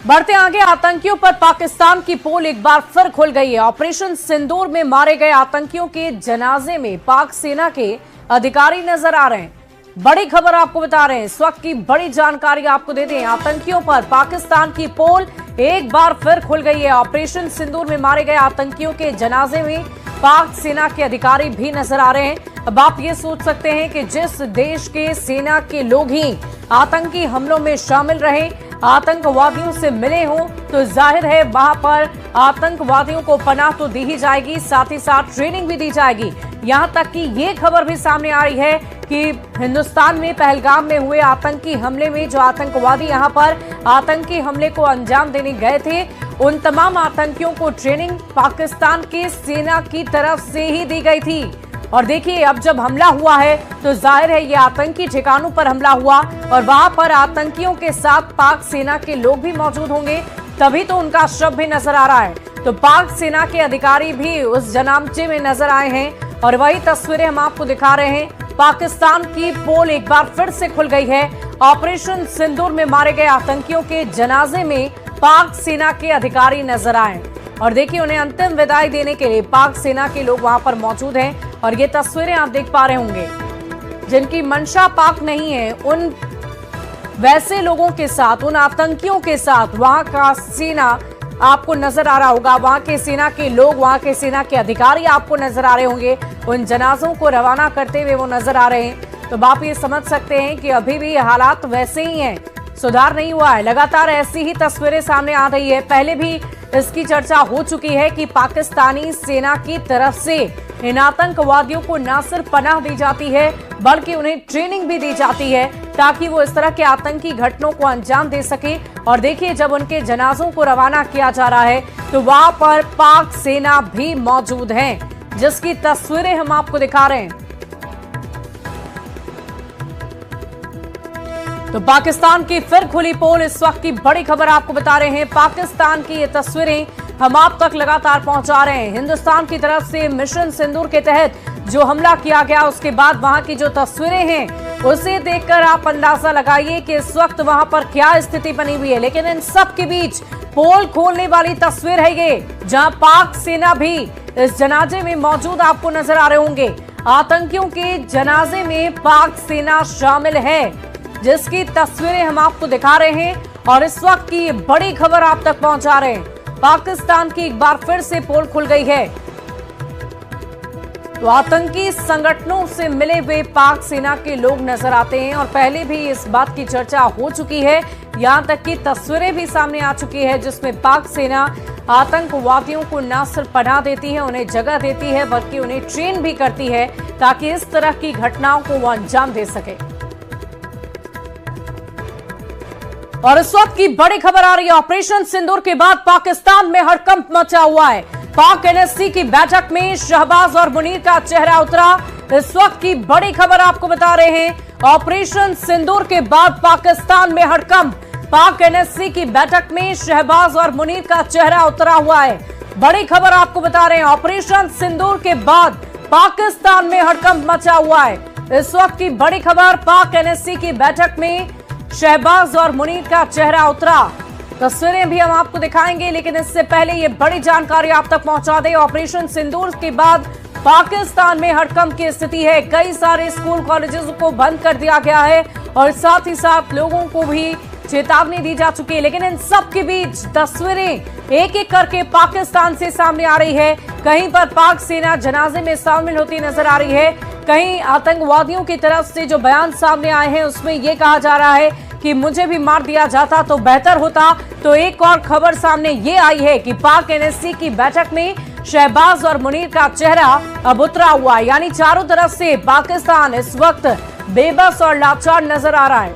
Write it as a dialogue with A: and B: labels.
A: बढ़ते आगे, आतंकियों पर पाकिस्तान की पोल एक बार फिर खुल गई है। ऑपरेशन सिंदूर में मारे गए आतंकियों के जनाजे में पाक सेना के अधिकारी नजर आ रहे हैं। बड़ी खबर आपको बता रहे हैं, इस वक्त की बड़ी जानकारी आपको दे दें। आतंकियों पर पाकिस्तान की पोल एक बार फिर खुल गई है। ऑपरेशन सिंदूर में मारे गए आतंकियों के जनाजे में पाक सेना के अधिकारी भी नजर आ रहे हैं। अब आप ये सोच सकते हैं कि जिस देश के सेना के लोग ही आतंकी हमलों में शामिल रहे, आतंकवादियों से मिले हों, तो जाहिर है वहां पर आतंकवादियों को पनाह तो दी ही जाएगी, साथ ही साथ ट्रेनिंग भी दी जाएगी। यहां तक कि ये खबर भी सामने आ रही है कि हिंदुस्तान में पहलगाम में हुए आतंकी हमले में जो आतंकवादी यहां पर आतंकी हमले को अंजाम देने गए थे, उन तमाम आतंकियों को ट्रेनिंग पाकिस्तान की सेना की तरफ से ही दी गई थी। और देखिए, अब जब हमला हुआ है तो जाहिर है ये आतंकी ठिकानों पर हमला हुआ और वहां पर आतंकियों के साथ पाक सेना के लोग भी मौजूद होंगे, तभी तो उनका शव भी नजर आ रहा है। तो पाक सेना के अधिकारी भी उस जनामचे में नजर आए हैं और वही तस्वीरें हम आपको दिखा रहे हैं। पाकिस्तान की पोल एक बार फिर से खुल गई है। ऑपरेशन सिंदूर में मारे गए आतंकियों के जनाजे में पाक सेना के अधिकारी नजर आए और देखिए, उन्हें अंतिम विदाई देने के लिए पाक सेना के लोग वहां पर मौजूद हैं। और ये तस्वीरें आप देख पा रहे होंगे, जिनकी मंशा पाक नहीं है, उन वैसे लोगों के साथ, उन आतंकियों के साथ वहां का सेना आपको नजर आ रहा होगा। वहां के सेना के लोग, वहां के सेना के अधिकारी आपको नजर आ रहे होंगे। उन जनाजों को रवाना करते हुए वो नजर आ रहे हैं। तो आप ये समझ सकते हैं कि अभी भी हालात वैसे ही हैं, सुधार नहीं हुआ है। लगातार ऐसी ही तस्वीरें सामने आ रही है। पहले भी इसकी चर्चा हो चुकी है कि पाकिस्तानी सेना की तरफ से इन आतंकवादियों को न सिर्फ पनाह दी जाती है, बल्कि उन्हें ट्रेनिंग भी दी जाती है ताकि वो इस तरह के आतंकी घटनाओं को अंजाम दे सके। और देखिए, जब उनके जनाजों को रवाना किया जा रहा है तो वहां पर पाक सेना भी मौजूद है, जिसकी तस्वीरें हम आपको दिखा रहे हैं। तो पाकिस्तान की फिर खुली पोल, इस वक्त की बड़ी खबर आपको बता रहे हैं। पाकिस्तान की ये तस्वीरें हम आप तक लगातार पहुंचा रहे हैं। हिंदुस्तान की तरफ से मिशन सिंदूर के तहत जो हमला किया गया, उसके बाद वहां की जो तस्वीरें हैं, उसे देखकर आप अंदाजा लगाइए कि इस वक्त वहां पर क्या स्थिति बनी हुई है। लेकिन इन सब के बीच पोल खोलने वाली तस्वीर है ये, जहां पाक सेना भी इस जनाजे में मौजूद आपको नजर आ रहे होंगे। आतंकियों के जनाजे में पाक सेना शामिल है, जिसकी तस्वीरें हम आपको दिखा रहे हैं और इस वक्त की ये बड़ी खबर आप तक पहुंचा रहे हैं। पाकिस्तान की एक बार फिर से पोल खुल गई है। तो आतंकी संगठनों से मिले हुए पाक सेना के लोग नजर आते हैं और पहले भी इस बात की चर्चा हो चुकी है। यहां तक की तस्वीरें भी सामने आ चुकी है, जिसमें पाक सेना आतंकवादियों को न सिर्फ पनाह देती है, उन्हें जगह देती है, बल्कि उन्हें ट्रेन भी करती है ताकि इस तरह की घटनाओं को वो अंजाम दे सके। और इस वक्त की बड़ी खबर आ रही है, ऑपरेशन सिंदूर के बाद पाकिस्तान में हड़कंप मचा हुआ है। पाक एनएससी की बैठक में शहबाज और मुनीर का चेहरा उतरा। इस वक्त की बड़ी खबर आपको बता रहे हैं, ऑपरेशन सिंदूर के बाद पाकिस्तान में हड़कंप। पाक एनएससी की बैठक में शहबाज और मुनीर का चेहरा उतरा हुआ है। बड़ी खबर आपको बता रहे हैं, ऑपरेशन सिंदूर के बाद पाकिस्तान में हड़कंप मचा हुआ है। इस वक्त की बड़ी खबर, पाक एनएससी की बैठक में शहबाज और मुनीर का चेहरा उतरा। तस्वीरें भी हम आपको दिखाएंगे, लेकिन इससे पहले ये बड़ी जानकारी आप तक पहुंचा दें। ऑपरेशन सिंदूर के बाद पाकिस्तान में हड़कंप की स्थिति है। कई सारे स्कूल कॉलेजेस को बंद कर दिया गया है और साथ ही साथ लोगों को भी चेतावनी दी जा चुकी है। लेकिन इन सब के बीच तस्वीरें एक एक करके पाकिस्तान से सामने आ रही है। कहीं पर पाक सेना जनाजे में शामिल होती नजर आ रही है, कहीं आतंकवादियों की तरफ से जो बयान सामने आए हैं उसमें यह कहा जा रहा है कि मुझे भी मार दिया जाता तो बेहतर होता। तो एक और खबर सामने ये आई है कि पाक एनएससी की बैठक में शहबाज और मुनीर का चेहरा अब उतरा हुआ है, यानी चारों तरफ से पाकिस्तान इस वक्त बेबस और लाचार नजर आ रहा है।